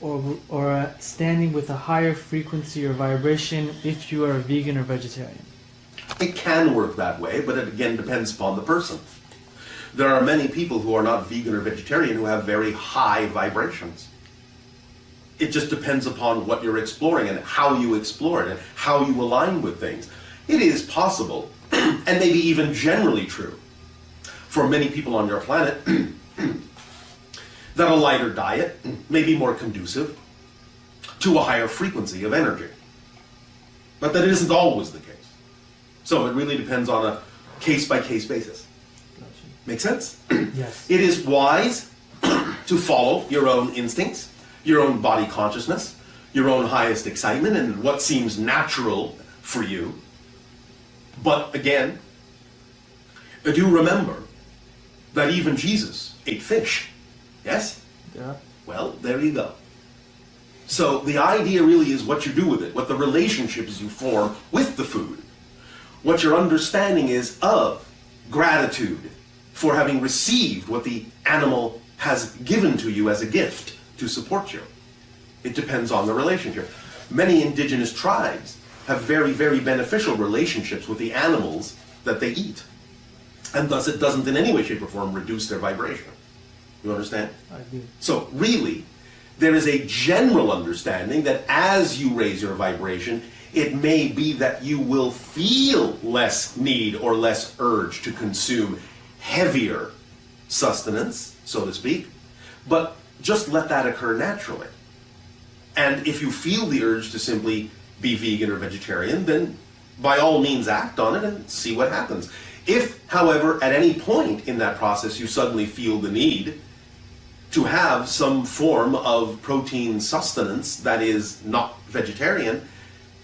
or standing with a higher frequency or vibration if you are a vegan or vegetarian? It can work that way, but it again depends upon the person. There are many people who are not vegan or vegetarian who have very high vibrations. It just depends upon what you're exploring and how you explore it and how you align with things. It is possible, and maybe even generally true, for many people on your planet, that a lighter diet may be more conducive to a higher frequency of energy. But that isn't always the case. So it really depends on a case-by-case basis. Gotcha. Make sense? Yes. It is wise to follow your own instincts, your own body consciousness, your own highest excitement, and what seems natural for you. But again, do remember that even Jesus ate fish. Yes? Yeah. Well, there you go. So the idea really is what you do with it, what the relationships you form with the food, what your understanding is of gratitude for having received what the animal has given to you as a gift to support you. It depends on the relationship. Many indigenous tribes have very, very beneficial relationships with the animals that they eat. And thus it doesn't in any way, shape, or form reduce their vibration. You understand? I do. So really, there is a general understanding that as you raise your vibration, it may be that you will feel less need or less urge to consume heavier sustenance, so to speak, but just let that occur naturally. And if you feel the urge to simply be vegan or vegetarian, then by all means act on it and see what happens. If, however, at any point in that process you suddenly feel the need to have some form of protein sustenance that is not vegetarian,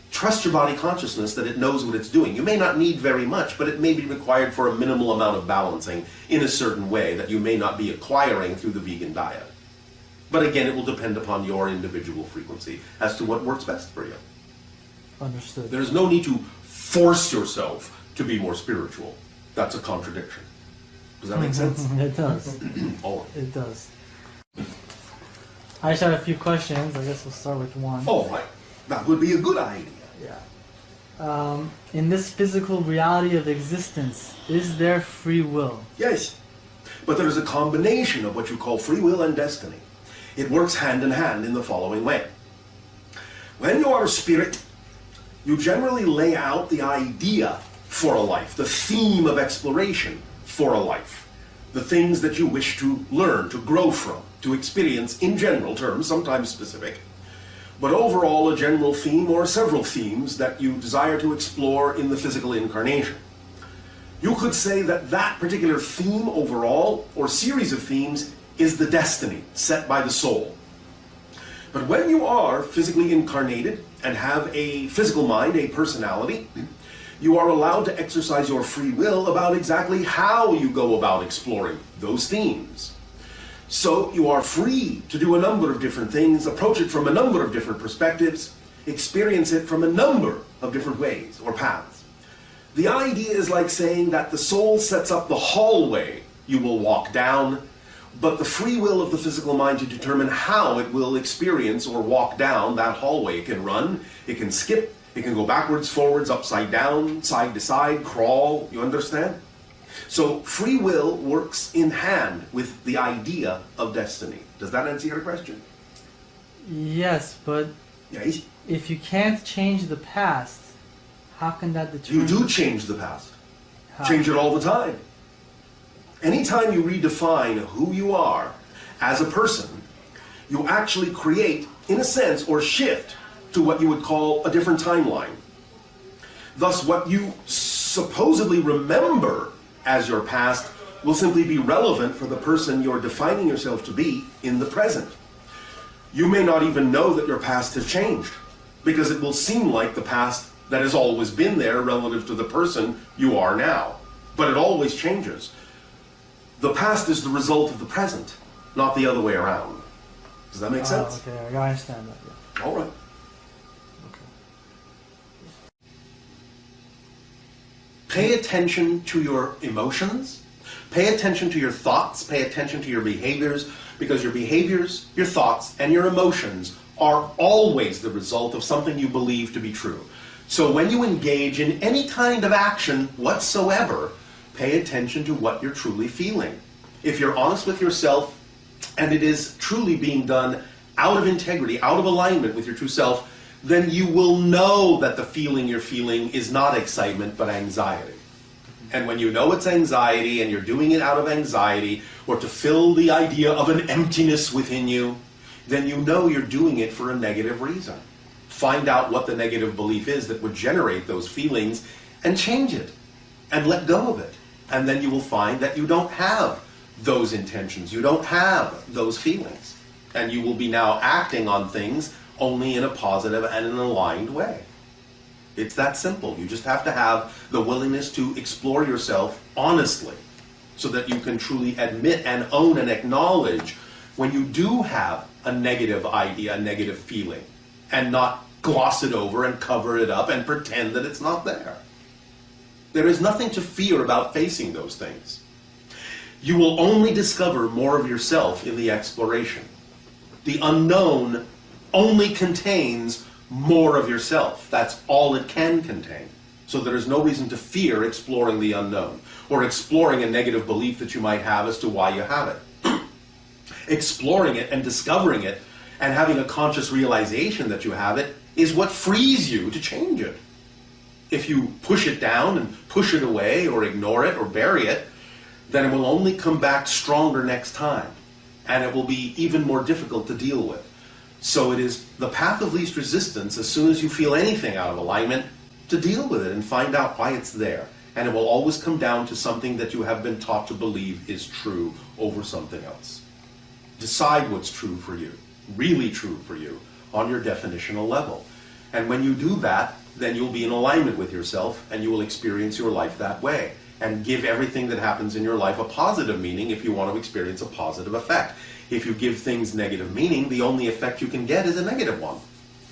trust your body consciousness that it knows what it's doing. You may not need very much, but it may be required for a minimal amount of balancing in a certain way that you may not be acquiring through the vegan diet. But again, it will depend upon your individual frequency as to what works best for you. Understood. There's no need to force yourself to be more spiritual. That's a contradiction. Does that make sense? It does. All right. It does. I just have a few questions. I guess we'll start with one. All right. That would be a good idea. Yeah. In this physical reality of existence, is there free will? Yes. But there is a combination of what you call free will and destiny. It works hand in hand in the following way. When you are a spirit, you generally lay out the idea for a life, the theme of exploration for a life, the things that you wish to learn, to grow from, to experience in general terms, sometimes specific, but overall a general theme or several themes that you desire to explore in the physical incarnation. You could say that that particular theme overall, or series of themes, is the destiny set by the soul. But when you are physically incarnated and have a physical mind, a personality, you are allowed to exercise your free will about exactly how you go about exploring those themes. So you are free to do a number of different things, approach it from a number of different perspectives, experience it from a number of different ways or paths. The idea is like saying that the soul sets up the hallway you will walk down, but the free will of the physical mind to determine how it will experience or walk down that hallway. It can run, it can skip, it can go backwards, forwards, upside down, side to side, crawl, you understand? So free will works in hand with the idea of destiny. Does that answer your question? Yes, but Yes. if you can't change the past, how can that determine? You do change the past. How? Change it all the time. Anytime you redefine who you are as a person, you actually create, in a sense, or shift to what you would call a different timeline. Thus, what you supposedly remember as your past will simply be relevant for the person you're defining yourself to be in the present. You may not even know that your past has changed, because it will seem like the past that has always been there relative to the person you are now. But it always changes. The past is the result of the present, not the other way around. Does that make sense? Okay, I understand that. Yeah. All right. Okay. Pay attention to your emotions, Pay attention to your thoughts, pay attention to your behaviors, because your behaviors, your thoughts, and your emotions are always the result of something you believe to be true. So when you engage in any kind of action whatsoever, pay attention to what you're truly feeling. If you're honest with yourself, and it is truly being done out of integrity, out of alignment with your true self, then you will know that the feeling you're feeling is not excitement, but anxiety. And when you know it's anxiety, and you're doing it out of anxiety, or to fill the idea of an emptiness within you, then you know you're doing it for a negative reason. Find out what the negative belief is that would generate those feelings, and change it, and let go of it. And then you will find that you don't have those intentions, you don't have those feelings. And you will be now acting on things only in a positive and an aligned way. It's that simple. You just have to have the willingness to explore yourself honestly, so that you can truly admit and own and acknowledge when you do have a negative idea, a negative feeling, and not gloss it over and cover it up and pretend that it's not there. There is nothing to fear about facing those things. You will only discover more of yourself in the exploration. The unknown only contains more of yourself. That's all it can contain. So there is no reason to fear exploring the unknown, or exploring a negative belief that you might have as to why you have it. Exploring it and discovering it and having a conscious realization that you have it is what frees you to change it. If you push it down and push it away or ignore it or bury it, then it will only come back stronger next time, and it will be even more difficult to deal with. So it is the path of least resistance, as soon as you feel anything out of alignment, to deal with it and find out why it's there. And it will always come down to something that you have been taught to believe is true over something else. Decide what's true for you, really true for you, on your definitional level. And when you do that, then you'll be in alignment with yourself, and you will experience your life that way. And give everything that happens in your life a positive meaning if you want to experience a positive effect. If you give things negative meaning, the only effect you can get is a negative one.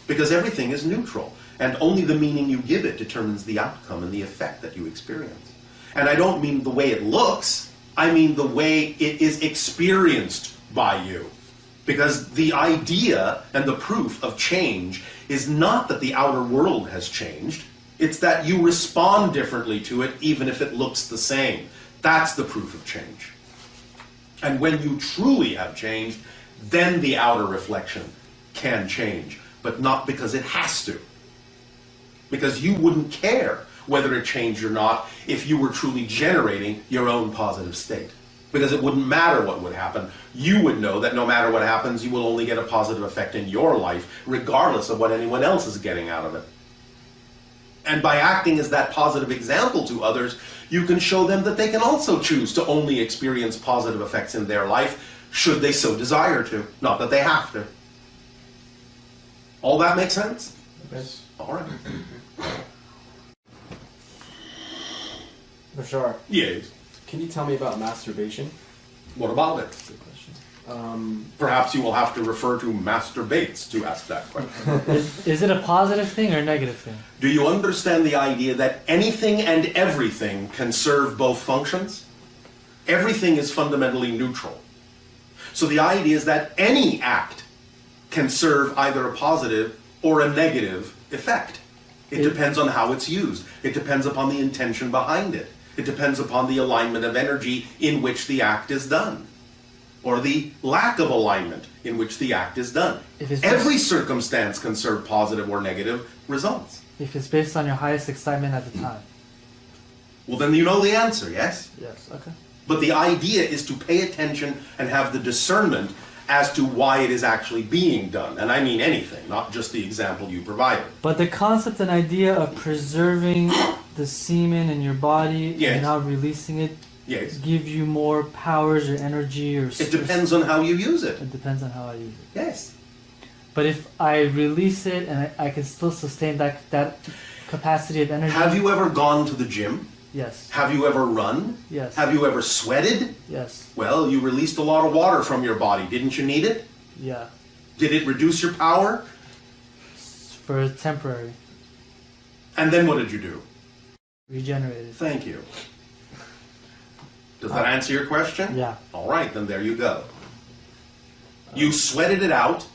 Because everything is neutral, and only the meaning you give it determines the outcome and the effect that you experience. And I don't mean the way it looks, I mean the way it is experienced by you. Because the idea and the proof of change is not that the outer world has changed, it's that you respond differently to it even if it looks the same. That's the proof of change. And when you truly have changed, then the outer reflection can change, but not because it has to. Because you wouldn't care whether it changed or not if you were truly generating your own positive state. Because it wouldn't matter what would happen. You would know that no matter what happens, you will only get a positive effect in your life, regardless of what anyone else is getting out of it. And by acting as that positive example to others, you can show them that they can also choose to only experience positive effects in their life, should they so desire to. Not that they have to. All that makes sense? Yes. All right. Bashar, Yes. can you tell me about masturbation? What about it? That's a good question. Perhaps you will have to refer to masturbates to ask that question. Is it a positive thing or a negative thing? Do you understand the idea that anything and everything can serve both functions? Everything is fundamentally neutral. So the idea is that any act can serve either a positive or a negative effect. It depends on how it's used. It depends upon the intention behind it. It depends upon the alignment of energy in which the act is done, or the lack of alignment in which the act is done. Every circumstance can serve positive or negative results. If it's based on your highest excitement at the time. Well, then you know the answer, yes? Yes, okay. But the idea is to pay attention and have the discernment as to why it is actually being done. And I mean anything, not just the example you provided. But the concept and idea of preserving the semen in your body and not releasing it give you more powers or energy or... It depends on how you use it. It depends on how I use it. Yes. But if I release it and I can still sustain that capacity of energy... Have you ever gone to the gym? Yes. Have you ever run? Yes. Have you ever sweated? Yes. Well, you released a lot of water from your body. Didn't you need it? Yeah. Did it reduce your power? For temporary. And then what did you do? Regenerated. Thank you. Does that answer your question? Yeah. All right, then there you go. You sweated it out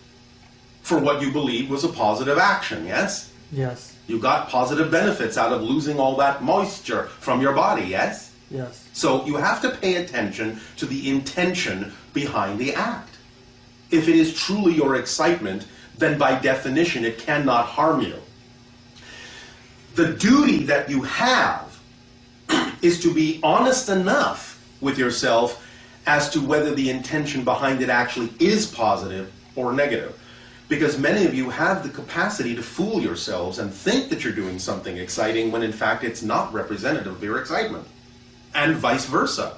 for what you believed was a positive action, yes? Yes. You got positive benefits out of losing all that moisture from your body, yes? Yes. So you have to pay attention to the intention behind the act. If it is truly your excitement, then by definition it cannot harm you. The duty that you have is to be honest enough with yourself as to whether the intention behind it actually is positive or negative. Because many of you have the capacity to fool yourselves and think that you're doing something exciting when in fact it's not representative of your excitement. And vice versa.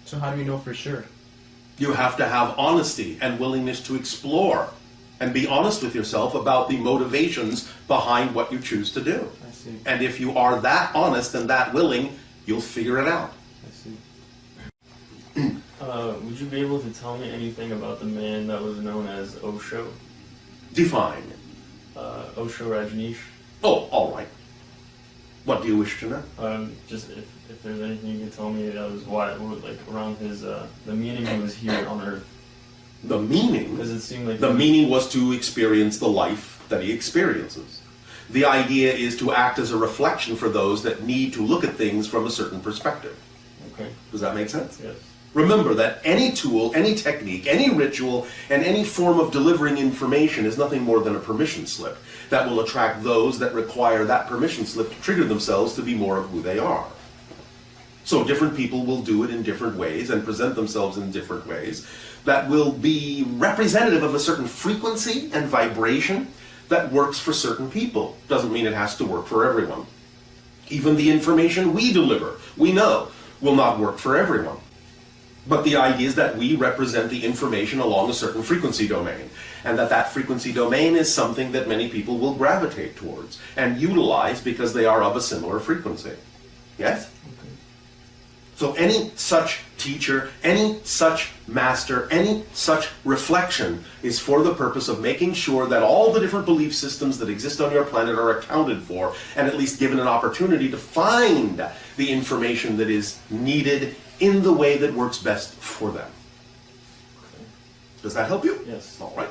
So how do you know for sure? You have to have honesty and willingness to explore and be honest with yourself about the motivations behind what you choose to do. I see. And if you are that honest and that willing, you'll figure it out. I see. Would you be able to tell me anything about the man that was known as Osho? Define. Osho Rajneesh? Oh, all right. What do you wish to know? Just if there's anything you can tell me that was why, like around his, the meaning he was here on Earth. The meaning? Because it seemed like... The meaning was to experience the life that he experiences. The idea is to act as a reflection for those that need to look at things from a certain perspective. Okay. Does that make sense? Yes. Remember that any tool, any technique, any ritual, and any form of delivering information is nothing more than a permission slip that will attract those that require that permission slip to trigger themselves to be more of who they are. So different people will do it in different ways and present themselves in different ways that will be representative of a certain frequency and vibration that works for certain people. Doesn't mean it has to work for everyone. Even the information we deliver, we know, will not work for everyone. But the idea is that we represent the information along a certain frequency domain, and that frequency domain is something that many people will gravitate towards and utilize because they are of a similar frequency. Yes? Okay. So any such teacher, any such master, any such reflection is for the purpose of making sure that all the different belief systems that exist on your planet are accounted for and at least given an opportunity to find the information that is needed in the way that works best for them. Okay. Does that help you? Yes. All right.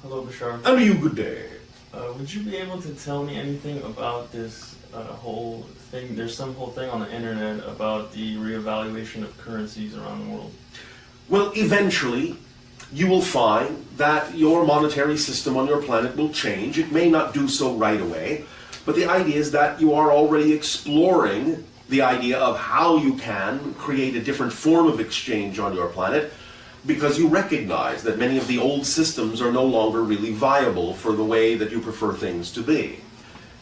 Hello, Bashar. And you, good day. Would you be able to tell me anything about this whole thing? There's some whole thing on the internet about the reevaluation of currencies around the world. Well, eventually, you will find that your monetary system on your planet will change. It may not do so right away, but the idea is that you are already exploring the idea of how you can create a different form of exchange on your planet, because you recognize that many of the old systems are no longer really viable for the way that you prefer things to be.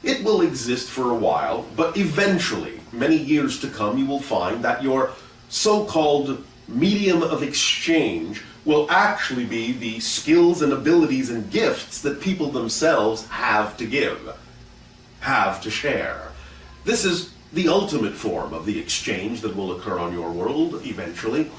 It will exist for a while, but eventually, many years to come, you will find that your so-called medium of exchange will actually be the skills and abilities and gifts that people themselves have to give, have to share. This is the ultimate form of the exchange that will occur on your world eventually.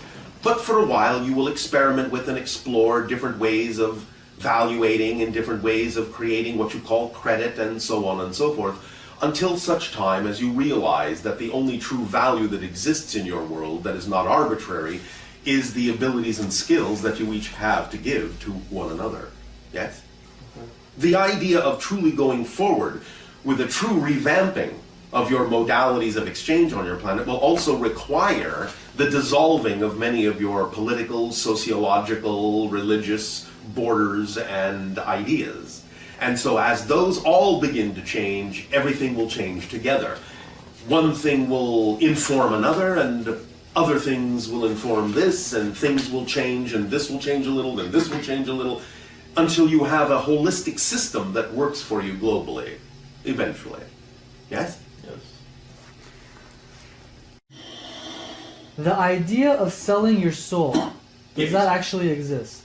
But for a while you will experiment with and explore different ways of valuating and different ways of creating what you call credit and so on and so forth, until such time as you realize that the only true value that exists in your world that is not arbitrary is the abilities and skills that you each have to give to one another. Yes? Okay. The idea of truly going forward with a true revamping of your modalities of exchange on your planet will also require the dissolving of many of your political, sociological, religious borders and ideas. And so as those all begin to change, everything will change together. One thing will inform another, and other things will inform this, and things will change, and this will change a little, and this will change a little, until you have a holistic system that works for you globally, eventually. Yes? Yes. The idea of selling your soul, does Yes. that actually exist?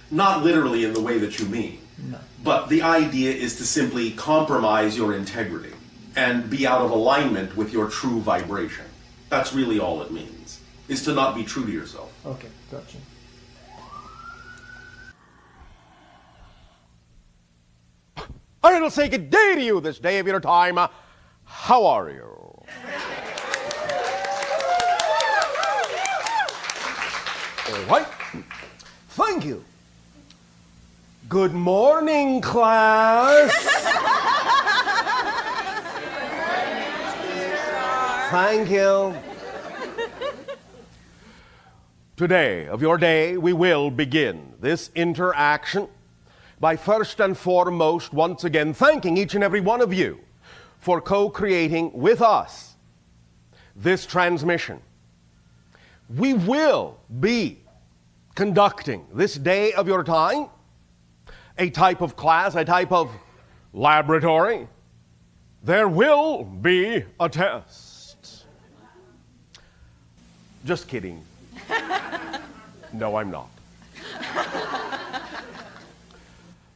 Not literally in the way that you mean. No. But the idea is to simply compromise your integrity and be out of alignment with your true vibration. That's really all it means, is to not be true to yourself. Okay, gotcha. I'll say good day to you this day of your time. How are you? right. Thank you. Good morning, class. Thank you. Today, of your day, we will begin this interaction by first and foremost, once again, thanking each and every one of you for co-creating with us this transmission. We will be conducting this day of your time a type of class, a type of laboratory. There will be a test. Just kidding. No, I'm not.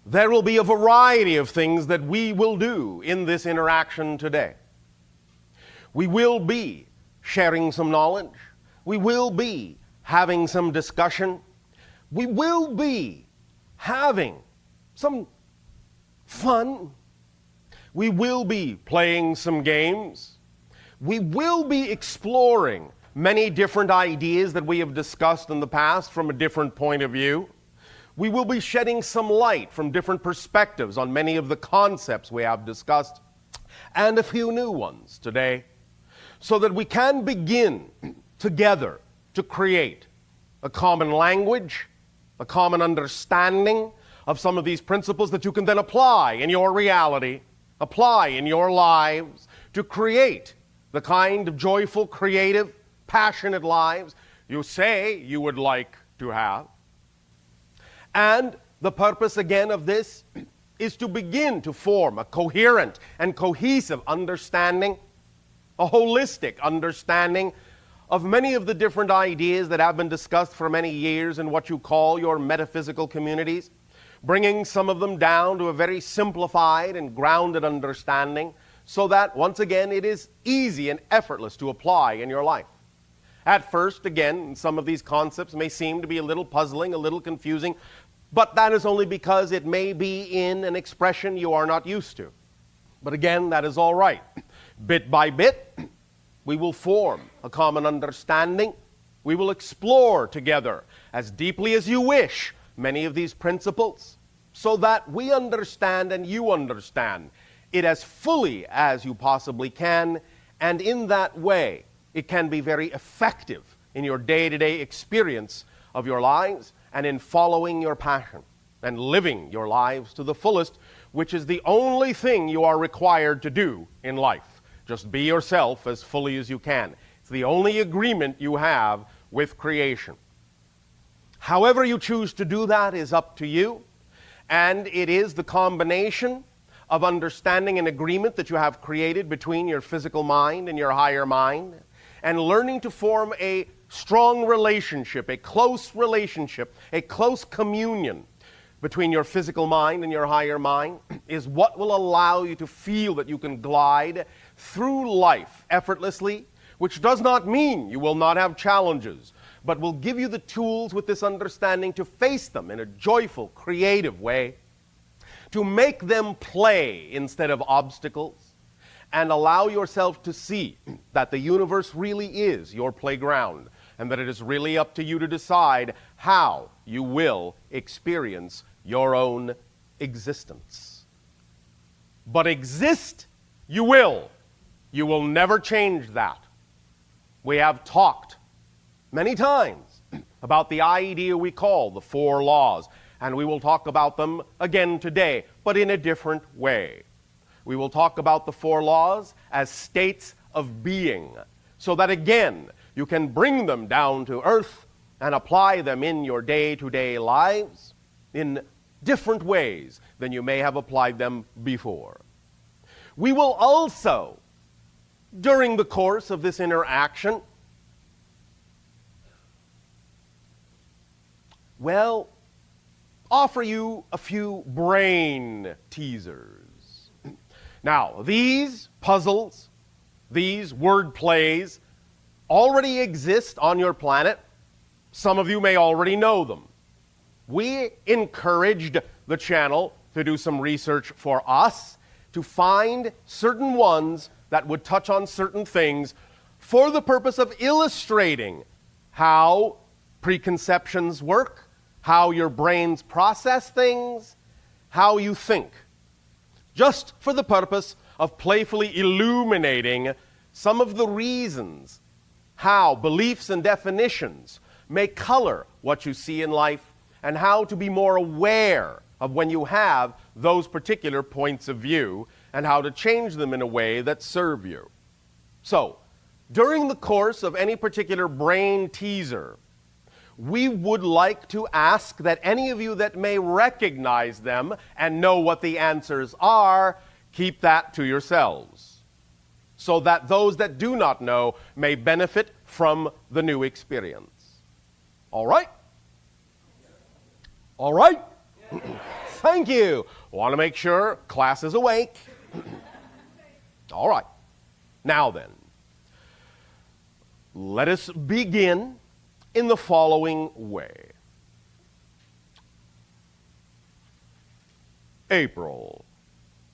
There will be a variety of things that we will do in this interaction today. We will be sharing some knowledge. We will be having some discussion. We will be having some fun. We will be playing some games. We will be exploring many different ideas that we have discussed in the past from a different point of view. We will be shedding some light from different perspectives on many of the concepts we have discussed, and a few new ones today, so that we can begin together to create a common language, a common understanding of some of these principles that you can then apply in your reality, apply in your lives, to create the kind of joyful, creative, passionate lives you say you would like to have. And the purpose again of this is to begin to form a coherent and cohesive understanding, a holistic understanding of many of the different ideas that have been discussed for many years in what you call your metaphysical communities, bringing some of them down to a very simplified and grounded understanding so that, once again, it is easy and effortless to apply in your life. At first, again, some of these concepts may seem to be a little puzzling, a little confusing, but that is only because it may be in an expression you are not used to. But again, that is all right. Bit by bit, we will form a common understanding. We will explore together, as deeply as you wish, many of these principles, so that we understand and you understand it as fully as you possibly can, and in that way, it can be very effective in your day-to-day experience of your lives and in following your passion and living your lives to the fullest, which is the only thing you are required to do in life. Just be yourself as fully as you can. It's the only agreement you have with creation. However you choose to do that is up to you, and it is the combination of understanding and agreement that you have created between your physical mind and your higher mind, and learning to form a strong relationship, a close communion between your physical mind and your higher mind is what will allow you to feel that you can glide through life effortlessly, which does not mean you will not have challenges, but will give you the tools with this understanding to face them in a joyful, creative way, to make them play instead of obstacles, and allow yourself to see that the universe really is your playground, and that it is really up to you to decide how you will experience your own existence. But exist you will. You will never change that. We have talked many times about the idea we call the 4 laws, and we will talk about them again today, but in a different way. We will talk about the 4 laws as states of being, so that again, you can bring them down to earth and apply them in your day-to-day lives in different ways than you may have applied them before. We will also, during the course of this interaction, offer you a few brain teasers. Now, these puzzles, these word plays, already exist on your planet. Some of you may already know them. We encouraged the channel to do some research for us, to find certain ones that would touch on certain things for the purpose of illustrating how preconceptions work, how your brains process things, how you think, just for the purpose of playfully illuminating some of the reasons how beliefs and definitions may color what you see in life, and how to be more aware of when you have those particular points of view, and how to change them in a way that serve you. So, during the course of any particular brain teaser, we would like to ask that any of you that may recognize them and know what the answers are, keep that to yourselves, so that those that do not know may benefit from the new experience. All right? All right? Thank you. Want to make sure class is awake. All right. Now then, let us begin in the following way. April.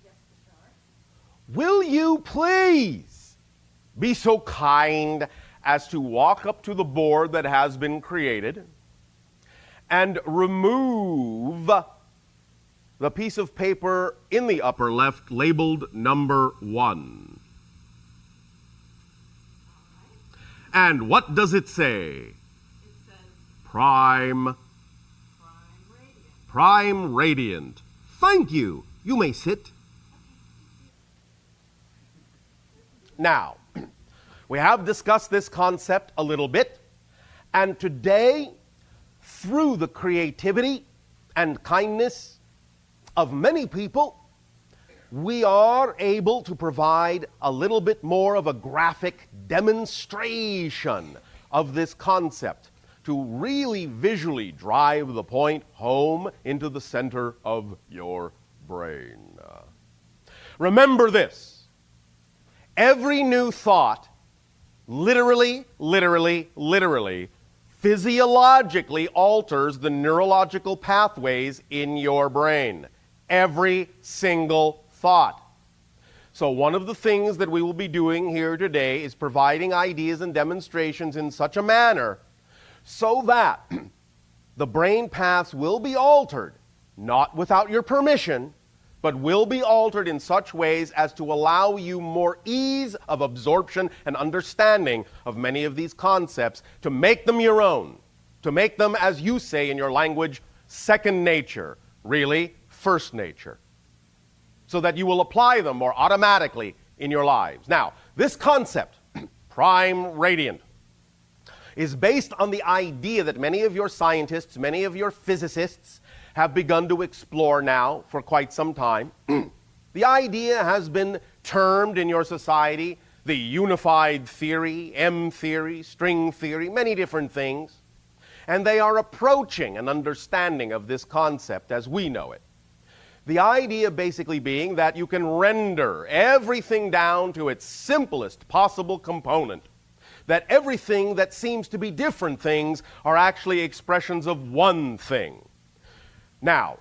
Yes, Bashar. Will you please be so kind as to walk up to the board that has been created and remove the piece of paper in the upper left labeled number 1. And what does it say? It says Prime Radiant. Prime Radiant. Thank you. You may sit. Now, we have discussed this concept a little bit, and today, through the creativity and kindness of many people, we are able to provide a little bit more of a graphic demonstration of this concept to really visually drive the point home into the center of your brain. Remember this: every new thought literally, physiologically alters the neurological pathways in your brain. Every single thought. So one of the things that we will be doing here today is providing ideas and demonstrations in such a manner so that the brain paths will be altered, not without your permission, but will be altered in such ways as to allow you more ease of absorption and understanding of many of these concepts, to make them your own, to make them, as you say in your language, second nature, really first nature, so that you will apply them more automatically in your lives. Now, this concept, Prime Radiant, is based on the idea that many of your scientists, many of your physicists have begun to explore now for quite some time. The idea has been termed in your society the unified theory, M theory, string theory, many different things. And they are approaching an understanding of this concept as we know it. The idea basically being that you can render everything down to its simplest possible component. That everything that seems to be different things are actually expressions of one thing. Now,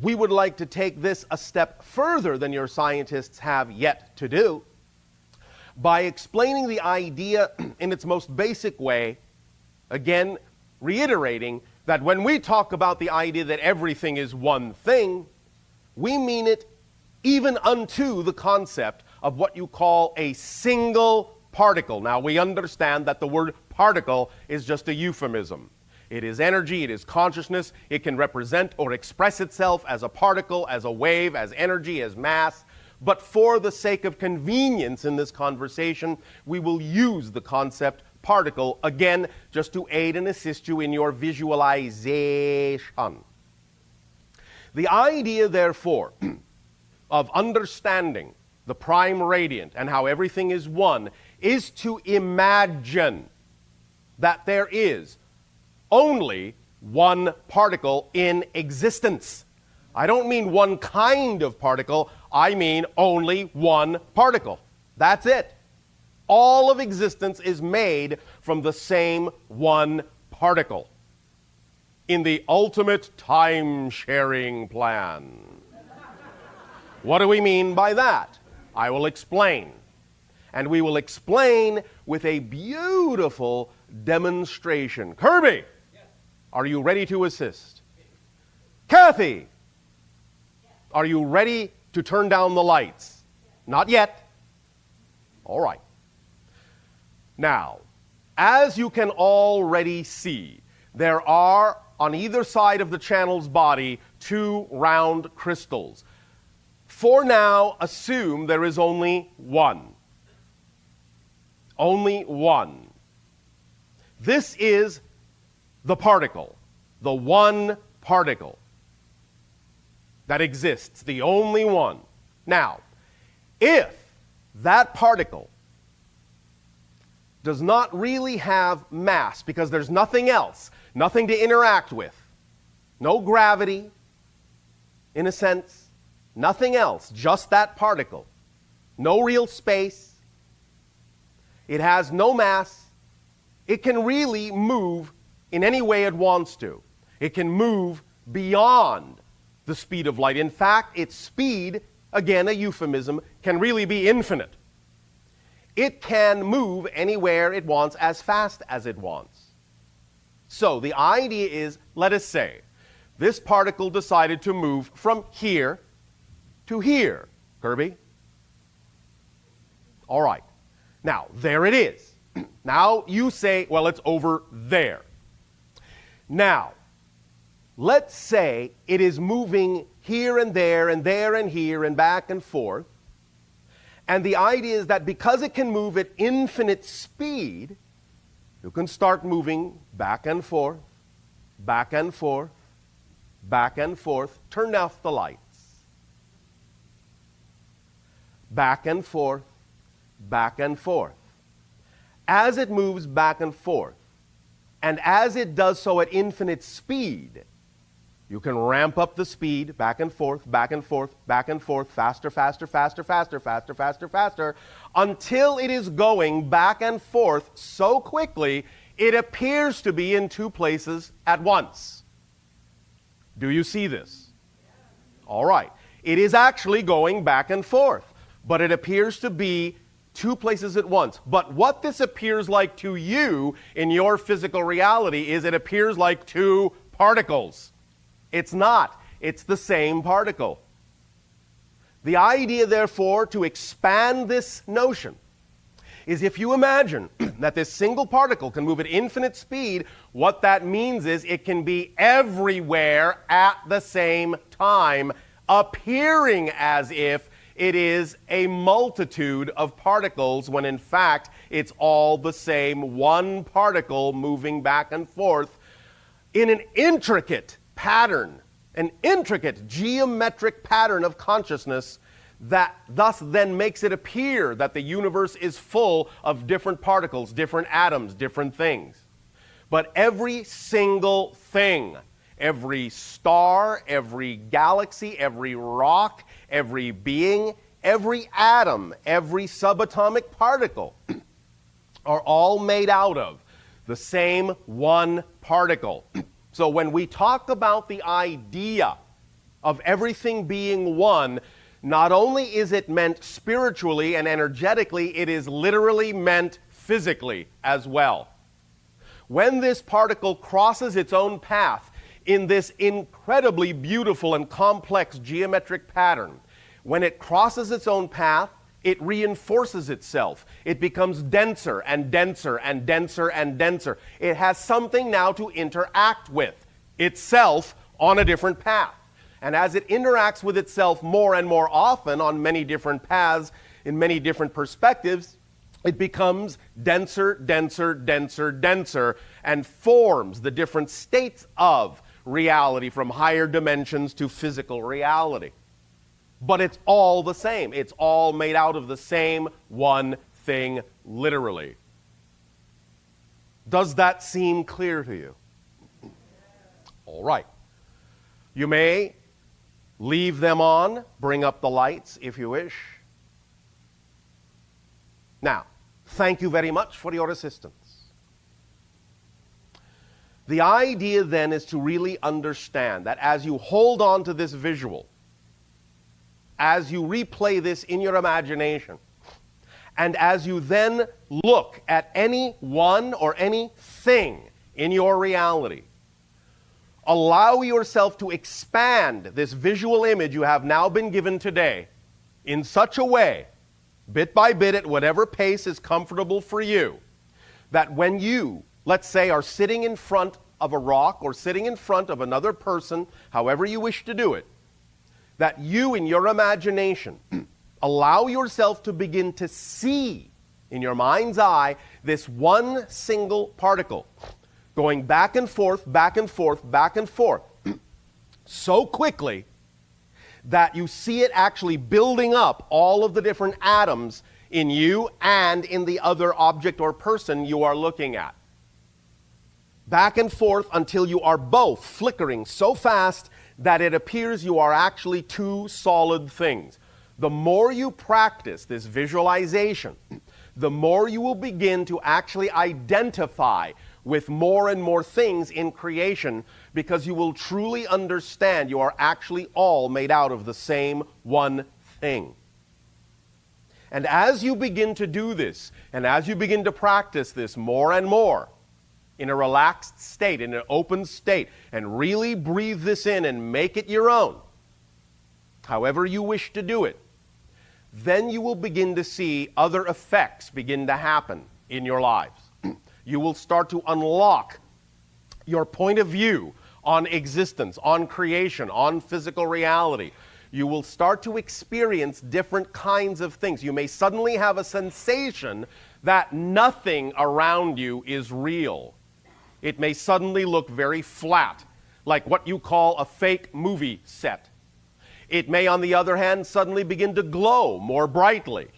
we would like to take this a step further than your scientists have yet to do by explaining the idea in its most basic way, again, reiterating that when we talk about the idea that everything is one thing, we mean it even unto the concept of what you call a single particle. Now, we understand that the word particle is just a euphemism. It is energy, it is consciousness, it can represent or express itself as a particle, as a wave, as energy, as mass. But for the sake of convenience in this conversation, we will use the concept particle, again, just to aid and assist you in your visualization. The idea, therefore, of understanding the prime radiant and how everything is one is to imagine that there is only one particle in existence. I don't mean one kind of particle, I mean only one particle. That's it. All of existence is made from the same one particle. In the ultimate time-sharing plan. What do we mean by that? I will explain. And we will explain with a beautiful demonstration. Kirby, Yes, Are you ready to assist? Kathy, are you ready to turn down the lights? Not yet. All right. Now, as you can already see, there are on either side of the channel's body 2 round crystals. For now, assume there is only one. Only one. This is the particle, the one particle that exists, the only one. Now, if that particle does not really have mass, because there's nothing else, nothing to interact with, no gravity, in a sense, nothing else, just that particle, no real space, it has no mass, it can really move in any way it wants to. It can move beyond the speed of light. In fact, its speed, again a euphemism, can really be infinite. It can move anywhere it wants as fast as it wants. So the idea is, let us say, this particle decided to move from here to here. Kirby? All right. Now, there it is. Now you say, well, it's over there. Now, let's say it is moving here and there and there and here and back and forth. And the idea is that because it can move at infinite speed, you can start moving back and forth, back and forth, back and forth. Turn off the lights. Back and forth, back and forth. As it moves back and forth, and as it does so at infinite speed, you can ramp up the speed, back and forth, back and forth, back and forth, faster, faster, faster, faster, faster, faster, faster, until it is going back and forth so quickly, it appears to be in 2 places at once. Do you see this? All right. It is actually going back and forth, but it appears to be 2 places at once. But what this appears like to you in your physical reality is it appears like 2 particles. It's not. It's the same particle. The idea, therefore, to expand this notion is if you imagine that this single particle can move at infinite speed, what that means is it can be everywhere at the same time, appearing as if it is a multitude of particles when in fact it's all the same one particle moving back and forth in an intricate pattern, an intricate geometric pattern of consciousness that thus then makes it appear that the universe is full of different particles, different atoms, different things. But every single thing, every star, every galaxy, every rock, every being, every atom, every subatomic particle are all made out of the same one particle. So when we talk about the idea of everything being one, not only is it meant spiritually and energetically, it is literally meant physically as well. When this particle crosses its own path in this incredibly beautiful and complex geometric pattern, when it crosses its own path, it reinforces itself. It becomes denser and denser and denser and denser. It has something now to interact with itself on a different path. And as it interacts with itself more and more often on many different paths, in many different perspectives, it becomes denser, denser, denser, denser, and forms the different states of reality from higher dimensions to physical reality. But it's all the same. It's all made out of the same one thing, literally. Does that seem clear to you? All right. You may leave them on, bring up the lights if you wish. Now, thank you very much for your assistance. The idea then is to really understand that as you hold on to this visual, as you replay this in your imagination, and as you then look at any one or anything in your reality, allow yourself to expand this visual image you have now been given today in such a way, bit by bit, at whatever pace is comfortable for you, that when you, let's say, are sitting in front of a rock or sitting in front of another person, however you wish to do it, that you, in your imagination, allow yourself to begin to see in your mind's eye this one single particle going back and forth, back and forth, back and forth, so quickly that you see it actually building up all of the different atoms in you and in the other object or person you are looking at. Back and forth until you are both flickering so fast that it appears you are actually two solid things. The more you practice this visualization, the more you will begin to actually identify with more and more things in creation, because you will truly understand you are actually all made out of the same one thing. And as you begin to do this, and as you begin to practice this more and more, in a relaxed state, in an open state, and really breathe this in and make it your own, however you wish to do it, then you will begin to see other effects begin to happen in your lives. You will start to unlock your point of view on existence, on creation, on physical reality. You will start to experience different kinds of things. You may suddenly have a sensation that nothing around you is real. It may suddenly look very flat, like what you call a fake movie set. It may, on the other hand, suddenly begin to glow more brightly.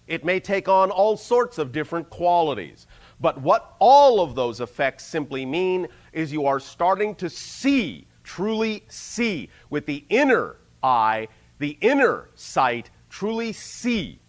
It may take on all sorts of different qualities. But what all of those effects simply mean is you are starting to see, truly see, with the inner eye, the inner sight, truly see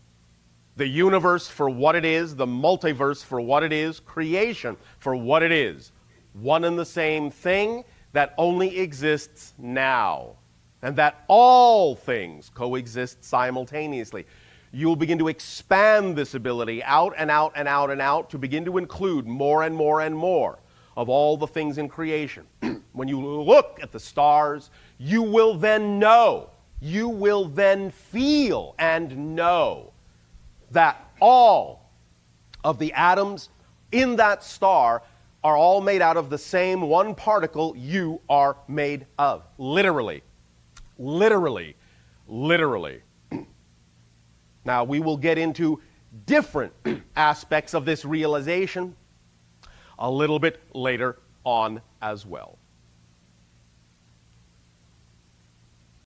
the universe for what it is, the multiverse for what it is, creation for what it is. One and the same thing that only exists now, and that all things coexist simultaneously. You'll begin to expand this ability out and out and out and out to begin to include more and more and more of all the things in creation. When you look at the stars, you will then know, you will then feel and know that all of the atoms in that star are all made out of the same one particle you are made of. Literally. Literally. Literally. Now, we will get into different aspects of this realization a little bit later on as well.